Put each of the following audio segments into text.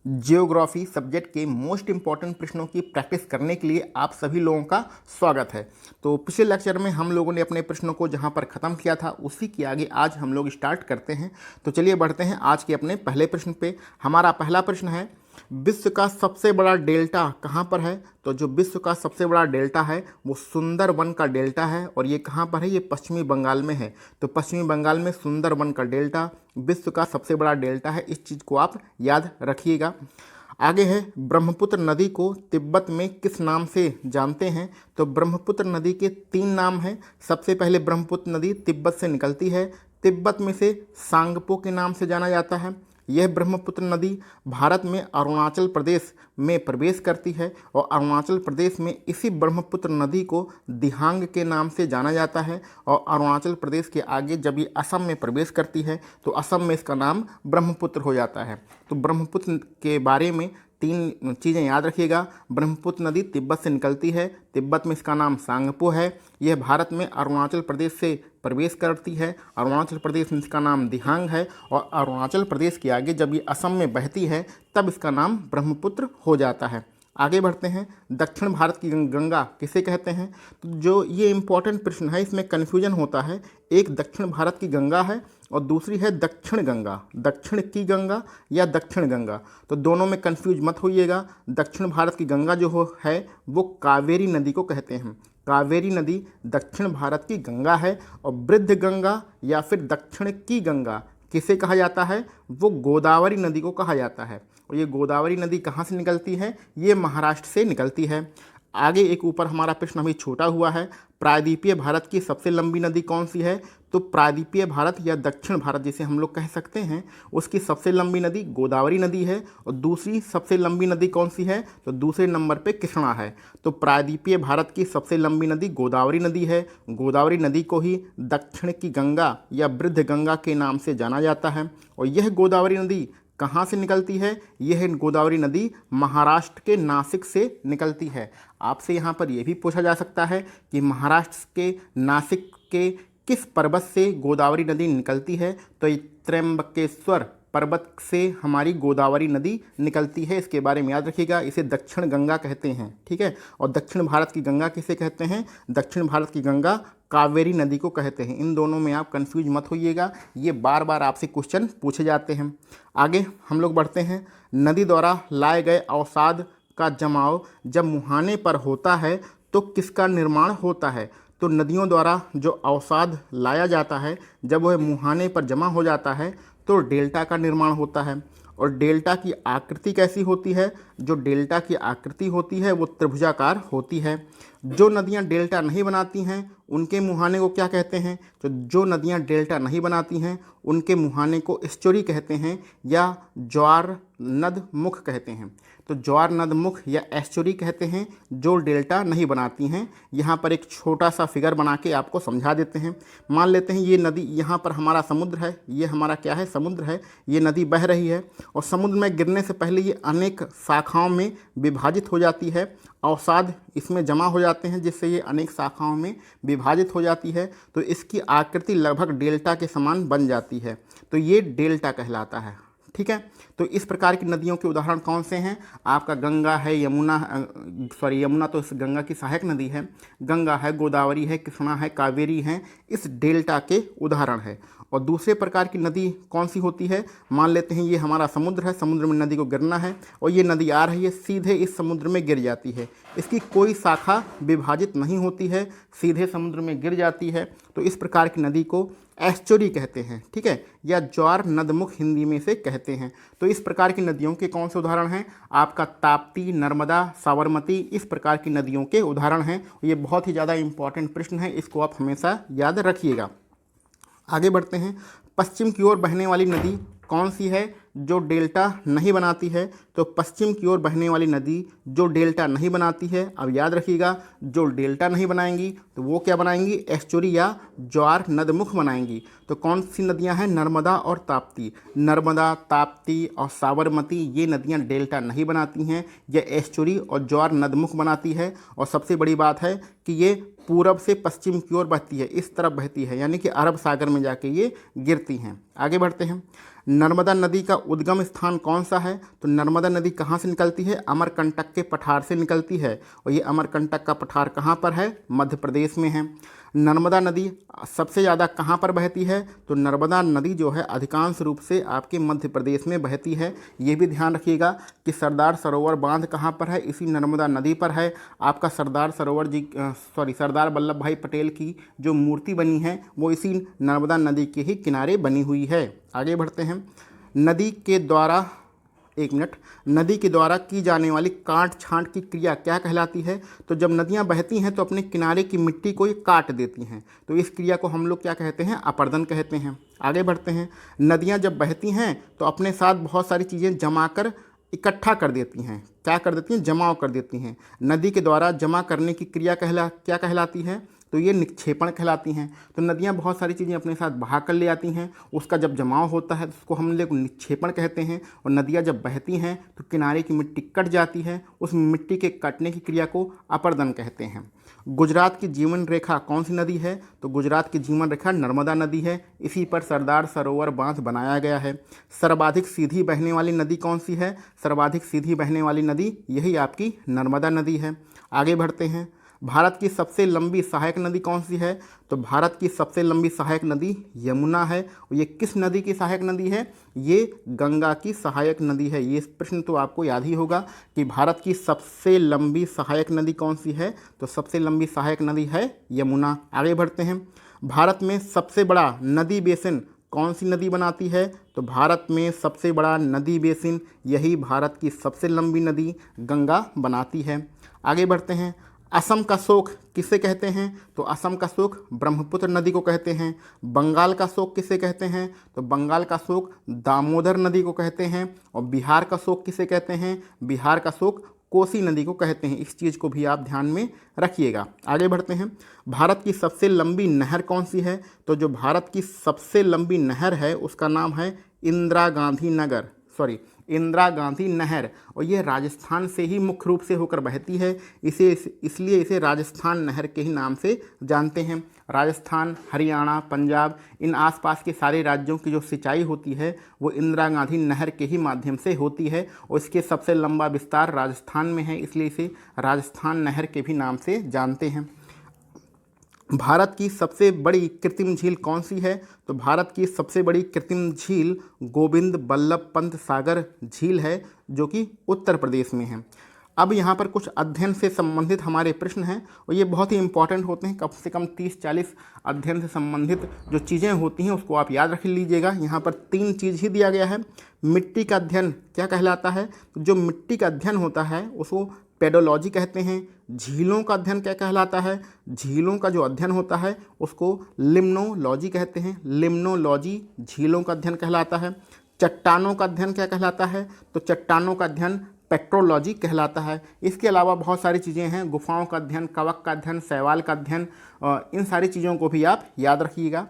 Geography subject के most important प्रश्नों की प्रैक्टिस करने के लिए आप सभी लोगों का स्वागत है। तो पिछले लेक्चर में हम लोगों ने अपने प्रश्नों को जहां पर ख़त्म किया था उसी के आगे आज हम लोग स्टार्ट करते हैं। तो चलिए बढ़ते हैं आज के अपने पहले प्रश्न पे। हमारा पहला प्रश्न है, विश्व का सबसे बड़ा डेल्टा कहाँ पर है? तो जो विश्व का सबसे बड़ा डेल्टा है वो सुंदरबन का डेल्टा है। और ये कहाँ पर है? ये पश्चिमी बंगाल में है। तो पश्चिमी बंगाल में सुंदरबन का डेल्टा विश्व का सबसे बड़ा डेल्टा है। इस चीज़ को आप याद रखिएगा। आगे है, ब्रह्मपुत्र नदी को तिब्बत में किस नाम से जानते हैं? तो ब्रह्मपुत्र नदी के 3 नाम हैं। सबसे पहले ब्रह्मपुत्र नदी तिब्बत से निकलती है। तिब्बत में से सांगपो के नाम से जाना जाता है। यह ब्रह्मपुत्र नदी भारत में अरुणाचल प्रदेश में प्रवेश करती है और अरुणाचल प्रदेश में इसी ब्रह्मपुत्र नदी को दिहांग के नाम से जाना जाता है। और अरुणाचल प्रदेश के आगे जब ये असम में प्रवेश करती है तो असम में इसका नाम ब्रह्मपुत्र हो जाता है। तो ब्रह्मपुत्र के बारे में 3 चीज़ें याद रखिएगा। ब्रह्मपुत्र नदी तिब्बत से निकलती है, तिब्बत में इसका नाम सांगपो है। यह भारत में अरुणाचल प्रदेश से प्रवेश करती है, अरुणाचल प्रदेश में इसका नाम दिहांग है। और अरुणाचल प्रदेश के आगे जब ये असम में बहती है तब इसका नाम ब्रह्मपुत्र हो जाता है। आगे बढ़ते हैं, दक्षिण भारत की गंगा किसे कहते हैं? तो जो ये इम्पोर्टेंट प्रश्न है, इसमें कन्फ्यूजन होता है। एक दक्षिण भारत की गंगा है और दूसरी है दक्षिण गंगा, दक्षिण की गंगा या दक्षिण गंगा। तो दोनों में कन्फ्यूज मत होइएगा। दक्षिण भारत की गंगा जो है वो कावेरी नदी को कहते हैं। कावेरी नदी दक्षिण भारत की गंगा है। और वृद्ध गंगा या फिर दक्षिण की गंगा किसे कहा जाता है? वो गोदावरी नदी को कहा जाता है। और ये गोदावरी नदी कहाँ से निकलती है? ये महाराष्ट्र से निकलती है। आगे एक ऊपर हमारा प्रश्न अभी छोटा हुआ है, प्रायद्वीपीय भारत की सबसे लंबी नदी कौन सी है? तो प्रायद्वीपीय भारत या दक्षिण भारत जिसे हम लोग कह सकते हैं, उसकी सबसे लंबी नदी गोदावरी नदी है। और दूसरी सबसे लंबी नदी कौन सी है? तो दूसरे नंबर पे कृष्णा है। तो प्रायद्वीपीय भारत की सबसे लंबी नदी गोदावरी नदी है। गोदावरी नदी को ही दक्षिण की गंगा या वृद्ध गंगा के नाम से जाना जाता है। और यह गोदावरी नदी कहाँ से निकलती है? यह गोदावरी नदी महाराष्ट्र के नासिक से निकलती है। आपसे यहाँ पर यह भी पूछा जा सकता है कि महाराष्ट्र के नासिक के किस पर्वत से गोदावरी नदी निकलती है? तो ये त्र्यंबकेश्वर पर्वत से हमारी गोदावरी नदी निकलती है। इसके बारे में याद रखिएगा, इसे दक्षिण गंगा कहते हैं। ठीक है। और दक्षिण भारत की गंगा किसे कहते हैं? दक्षिण भारत की गंगा कावेरी नदी को कहते हैं। इन दोनों में आप कंफ्यूज मत होइएगा, ये बार बार आपसे क्वेश्चन पूछे जाते हैं। आगे हम लोग बढ़ते हैं, नदी द्वारा लाए गए अवसाद का जमाव जब मुहाने पर होता है तो किसका निर्माण होता है? तो नदियों द्वारा जो अवसाद लाया जाता है जब वह मुहाने पर जमा हो जाता है तो डेल्टा का निर्माण होता है। और डेल्टा की आकृति कैसी होती है? जो डेल्टा की आकृति होती है वो त्रिभुजाकार होती है। जो नदियाँ डेल्टा नहीं बनाती हैं उनके मुहाने को क्या कहते हैं? तो जो नदियाँ डेल्टा नहीं बनाती हैं उनके मुहाने को एस्चुरी कहते हैं या ज्वार नद मुख कहते हैं। तो ज्वार नद मुख या एस्चुरी कहते हैं जो डेल्टा नहीं बनाती हैं। यहाँ पर एक छोटा सा फिगर बना के आपको समझा देते हैं। मान लेते हैं ये नदी, यहाँ पर हमारा समुद्र है, ये हमारा क्या है? समुद्र है। ये नदी बह रही है और समुद्र में गिरने से पहले ये अनेक शाखाओं में विभाजित हो जाती है। अवसाद इसमें जमा हो जाते हैं जिससे ये अनेक शाखाओं में विभाजित हो जाती है। तो इसकी आकृति लगभग डेल्टा के समान बन जाती है। तो ये डेल्टा कहलाता है। ठीक है। तो इस प्रकार की नदियों के उदाहरण कौन से हैं? आपका गंगा है, यमुना, यमुना तो इस गंगा की सहायक नदी है। गंगा है, गोदावरी है, कृष्णा है, कावेरी है, इस डेल्टा के उदाहरण है। और दूसरे प्रकार की नदी कौन सी होती है? मान लेते हैं ये हमारा समुद्र है, समुद्र में नदी को गिरना है और ये नदी आ रही है, सीधे इस समुद्र में गिर जाती है। इसकी कोई शाखा विभाजित नहीं होती है, सीधे समुद्र में गिर जाती है। तो इस प्रकार की नदी को एस्चुरी कहते हैं। ठीक है। या ज्वार नदमुख हिंदी में से कहते हैं। तो इस प्रकार की नदियों के कौन से उदाहरण हैं? आपका ताप्ती, नर्मदा, साबरमती, इस प्रकार की नदियों के उदाहरण हैं। ये बहुत ही ज़्यादा इंपॉर्टेंट प्रश्न है, इसको आप हमेशा याद रखिएगा। आगे बढ़ते हैं, पश्चिम की ओर बहने वाली नदी कौन सी है जो डेल्टा नहीं बनाती है? तो पश्चिम की ओर बहने वाली नदी जो डेल्टा नहीं बनाती है, अब याद रखिएगा, जो डेल्टा नहीं बनाएंगी तो वो क्या बनाएंगी? एस्चुरी या ज्वार नदमुख बनाएंगी। तो कौन सी नदियां हैं? नर्मदा और ताप्ती। नर्मदा, ताप्ती और साबरमती ये नदियां डेल्टा नहीं बनाती हैं, ये एस्चुरी और ज्वार नदमुख बनाती है। और सबसे बड़ी बात है कि ये पूरब से पश्चिम की ओर बहती है, इस तरफ बहती है, यानी कि अरब सागर में जाके ये गिरती हैं। आगे बढ़ते हैं, नर्मदा नदी का उद्गम स्थान कौन सा है? तो नर्मदा नदी कहाँ से निकलती है? अमरकंटक के पठार से निकलती है, और ये अमरकंटक का पठार कहाँ पर है? मध्य प्रदेश में है। नर्मदा नदी सबसे ज़्यादा कहाँ पर बहती है? तो नर्मदा नदी जो है अधिकांश रूप से आपके मध्य प्रदेश में बहती है। ये भी ध्यान रखिएगा कि सरदार सरोवर बांध कहाँ पर है? इसी नर्मदा नदी पर है। आपका सरदार वल्लभ भाई पटेल की जो मूर्ति बनी है वो इसी नर्मदा नदी के ही किनारे बनी हुई है। आगे बढ़ते हैं। नदी के द्वारा की जाने वाली काट छांट की क्रिया क्या कहलाती है? तो जब नदियां बहती हैं तो अपने किनारे की मिट्टी को ये काट देती हैं, तो इस क्रिया को हम लोग क्या कहते हैं? अपरदन कहते हैं। आगे बढ़ते हैं। नदियां जब बहती हैं तो अपने साथ बहुत सारी चीज़ें जमा कर इकट्ठा कर देती हैं। क्या कर देती हैं? जमाव कर देती हैं। नदी के द्वारा जमा करने की क्रिया क्या कहलाती है? तो ये निक्षेपण कहलाती हैं। तो नदियाँ बहुत सारी चीज़ें अपने साथ बहा कर ले आती हैं, उसका जब जमाव होता है तो उसको हम लोग निक्षेपण कहते हैं। और नदियाँ जब बहती हैं तो किनारे की मिट्टी कट जाती है, उस मिट्टी के कटने की क्रिया को अपरदन कहते हैं। गुजरात की जीवन रेखा कौन सी नदी है? तो गुजरात की जीवन रेखा नर्मदा नदी है। इसी पर सरदार सरोवर बांध बनाया गया है। सर्वाधिक सीधी बहने वाली नदी कौन सी है? सर्वाधिक सीधी बहने वाली नदी यही आपकी नर्मदा नदी है। आगे बढ़ते हैं। भारत की सबसे लंबी सहायक नदी कौन सी है? तो भारत की सबसे लंबी सहायक नदी यमुना है। और ये किस नदी की सहायक नदी है? ये गंगा की सहायक नदी है। ये प्रश्न तो आपको याद ही होगा कि भारत की सबसे लंबी सहायक नदी कौन सी है? तो सबसे लंबी सहायक नदी है यमुना। आगे बढ़ते हैं। भारत में सबसे बड़ा नदी बेसिन कौन सी नदी बनाती है? तो भारत में सबसे बड़ा नदी बेसिन यही भारत की सबसे लंबी नदी गंगा बनाती है। आगे बढ़ते हैं। असम का शोक किसे कहते हैं? तो असम का शोक ब्रह्मपुत्र नदी को कहते हैं। बंगाल का शोक किसे कहते हैं? तो बंगाल का शोक दामोदर नदी को कहते हैं। और बिहार का शोक किसे कहते हैं? बिहार का शोक कोसी नदी को कहते हैं। इस चीज़ को भी आप ध्यान में रखिएगा। आगे बढ़ते हैं। भारत की सबसे लंबी नहर कौन सी है? तो जो भारत की सबसे लंबी नहर है उसका नाम है इंदिरा गांधी नहर, और ये राजस्थान से ही मुख्य रूप से होकर बहती है। इसलिए इसे राजस्थान नहर के ही नाम से जानते हैं। राजस्थान, हरियाणा, पंजाब, इन आसपास के सारे राज्यों की जो सिंचाई होती है वो इंदिरा गांधी नहर के ही माध्यम से होती है, और इसके सबसे लंबा विस्तार राजस्थान में है, इसलिए इसे राजस्थान नहर के भी नाम से जानते हैं। भारत की सबसे बड़ी कृत्रिम झील कौन सी है? तो भारत की सबसे बड़ी कृत्रिम झील गोविंद बल्लभ पंत सागर झील है, जो कि उत्तर प्रदेश में है। अब यहाँ पर कुछ अध्ययन से संबंधित हमारे प्रश्न हैं, और ये बहुत ही इंपॉर्टेंट होते हैं। कम से कम 30-40 अध्ययन से संबंधित जो चीज़ें होती हैं उसको आप याद रख लीजिएगा। यहाँ पर 3 चीज़ ही दिया गया है। मिट्टी का अध्ययन क्या कहलाता है? जो मिट्टी का अध्ययन होता है उसको पेडोलॉजी कहते हैं। झीलों का अध्ययन क्या कहलाता है? झीलों का जो अध्ययन होता है उसको लिम्नोलॉजी कहते हैं। लिम्नोलॉजी झीलों का अध्ययन कहलाता है। चट्टानों का अध्ययन क्या कहलाता है? तो चट्टानों का अध्ययन पेट्रोलॉजी कहलाता है। इसके अलावा बहुत सारी चीज़ें हैं, गुफाओं का अध्ययन, कवक का अध्ययन, शैवाल का अध्ययन, इन सारी चीज़ों को भी आप याद रखिएगा।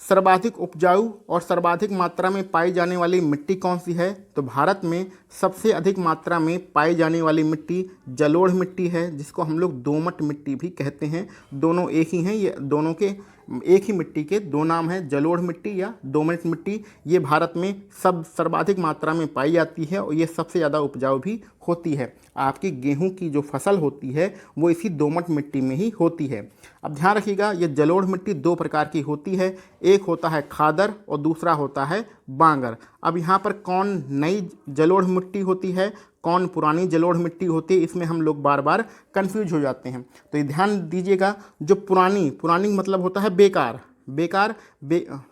सर्वाधिक उपजाऊ और सर्वाधिक मात्रा में पाई जाने वाली मिट्टी कौन सी है? तो भारत में सबसे अधिक मात्रा में पाई जाने वाली मिट्टी जलोढ़ मिट्टी है, जिसको हम लोग दोमट मिट्टी भी कहते हैं। दोनों एक ही हैं, ये दोनों के एक ही मिट्टी के दो नाम हैं, जलोढ़ मिट्टी या दोमट मिट्टी। ये भारत में सर्वाधिक मात्रा में पाई जाती है, और ये सबसे ज़्यादा उपजाऊ भी होती है। आपकी गेहूं की जो फसल होती है वो इसी दोमट मिट्टी में ही होती है। अब ध्यान रखिएगा, ये जलोढ़ मिट्टी 2 प्रकार की होती है। एक होता है खादर और दूसरा होता है बांगर। अब यहाँ पर कौन नई जलोढ़ मिट्टी होती है, कौन पुरानी जलोढ़ मिट्टी होती है, इसमें हम लोग बार बार कंफ्यूज हो जाते हैं। तो ये ध्यान दीजिएगा, जो पुरानी मतलब होता है बेकार,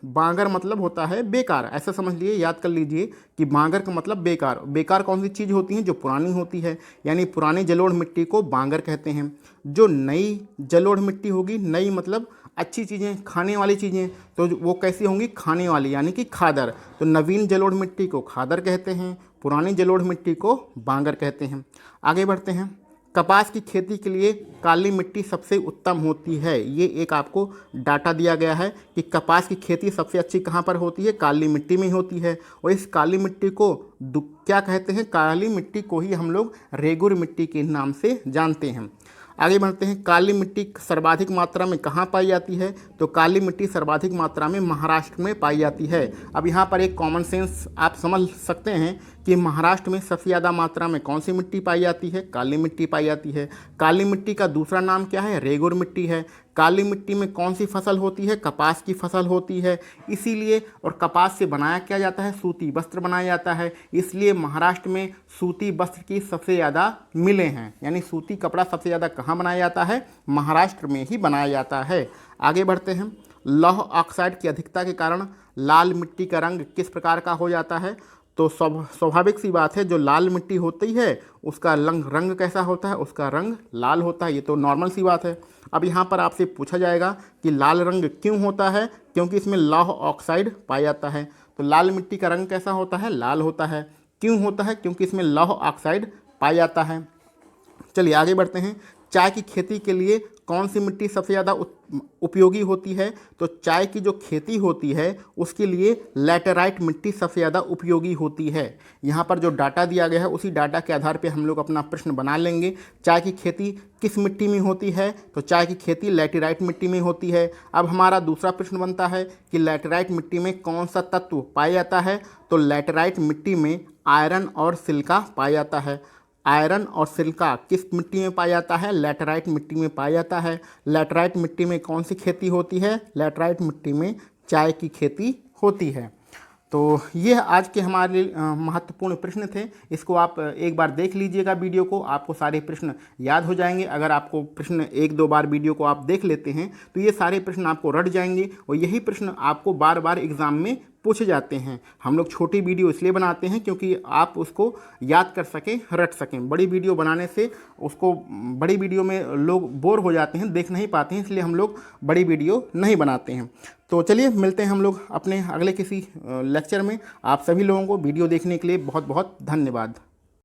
बांगर मतलब होता है बेकार। ऐसा समझ लीजिए, याद कर लीजिए कि बांगर का मतलब बेकार कौन सी चीज़ होती है? जो पुरानी होती है, यानी पुरानी जलोढ़ मिट्टी को बांगर कहते हैं। जो नई जलोढ़ मिट्टी होगी, नई मतलब अच्छी चीज़ें, खाने वाली चीज़ें, तो वो कैसी होंगी? खाने वाली, यानी कि खादर। तो नवीन जलोढ़ मिट्टी को खादर कहते हैं, पुरानी जलोढ़ मिट्टी को बांगर कहते हैं। आगे बढ़ते हैं। कपास की खेती के लिए काली मिट्टी सबसे उत्तम होती है। ये एक आपको डाटा दिया गया है कि कपास की खेती सबसे अच्छी कहाँ पर होती है? काली मिट्टी में होती है। और इस काली मिट्टी को क्या कहते हैं? काली मिट्टी को ही हम लोग रेगुर मिट्टी के नाम से जानते हैं। आगे बढ़ते हैं, काली मिट्टी सर्वाधिक मात्रा में कहाँ पाई जाती है? तो काली मिट्टी सर्वाधिक मात्रा में महाराष्ट्र में पाई जाती है। अब यहाँ पर एक कॉमन सेंस आप समझ सकते हैं कि महाराष्ट्र में सबसे ज़्यादा मात्रा में कौन सी मिट्टी पाई जाती है? काली मिट्टी पाई जाती है। काली मिट्टी का दूसरा नाम क्या है? रेगुर मिट्टी है। काली मिट्टी में कौन सी फसल होती है? कपास की फसल होती है। इसीलिए, और कपास से बनाया क्या जाता है? सूती वस्त्र बनाया जाता है। इसलिए महाराष्ट्र में सूती वस्त्र की सबसे ज़्यादा मिलें हैं, यानी सूती कपड़ा सबसे ज़्यादा कहाँ बनाया जाता है? महाराष्ट्र में ही बनाया जाता है। आगे बढ़ते हैं, लौह ऑक्साइड की अधिकता के कारण लाल मिट्टी का रंग किस प्रकार का हो जाता है? तो स्वाभाविक सी बात है, जो लाल मिट्टी होती है उसका रंग कैसा होता है? उसका रंग लाल होता है। ये तो नॉर्मल सी बात है। अब यहाँ पर आपसे पूछा जाएगा कि लाल रंग क्यों होता है? क्योंकि इसमें लौह ऑक्साइड पाया जाता है। तो लाल मिट्टी का रंग कैसा होता है? लाल होता है। क्यों होता है? क्योंकि इसमें लौह ऑक्साइड पाया जाता है। चलिए आगे बढ़ते हैं, चाय की खेती के लिए कौन सी मिट्टी सबसे ज़्यादा उपयोगी होती है? तो चाय की जो खेती होती है उसके लिए लैटेराइट मिट्टी सबसे ज़्यादा उपयोगी होती है। यहाँ पर जो डाटा दिया गया है उसी डाटा के आधार पे हम लोग अपना प्रश्न बना लेंगे। चाय की खेती किस मिट्टी में होती है? तो चाय की खेती लैटेराइट मिट्टी में होती है। अब हमारा दूसरा प्रश्न बनता है कि लैटेराइट मिट्टी में कौन सा तत्व पाया जाता है? तो लैटेराइट मिट्टी में आयरन और सिलिका पाया जाता है। आयरन और सिलिका किस मिट्टी में पाया जाता है? लैटेराइट मिट्टी में पाया जाता है। लैटेराइट मिट्टी में कौन सी खेती होती है? लैटेराइट मिट्टी में चाय की खेती होती है। तो ये आज के हमारे महत्वपूर्ण प्रश्न थे। इसको आप एक बार देख लीजिएगा वीडियो को, आपको सारे प्रश्न याद हो जाएंगे। अगर आपको प्रश्न एक दो बार वीडियो को आप देख लेते हैं तो ये सारे प्रश्न आपको रट जाएंगे और यही प्रश्न आपको बार बार एग्ज़ाम में पूछे जाते हैं। हम लोग छोटी वीडियो इसलिए बनाते हैं क्योंकि आप उसको याद कर सकें, रट सकें। बड़ी वीडियो बनाने से उसको बड़ी वीडियो में लोग बोर हो जाते हैं, देख नहीं पाते हैं, इसलिए हम लोग बड़ी वीडियो नहीं बनाते हैं। तो चलिए मिलते हैं हम लोग अपने अगले किसी लेक्चर में। आप सभी लोगों को वीडियो देखने के लिए बहुत बहुत धन्यवाद।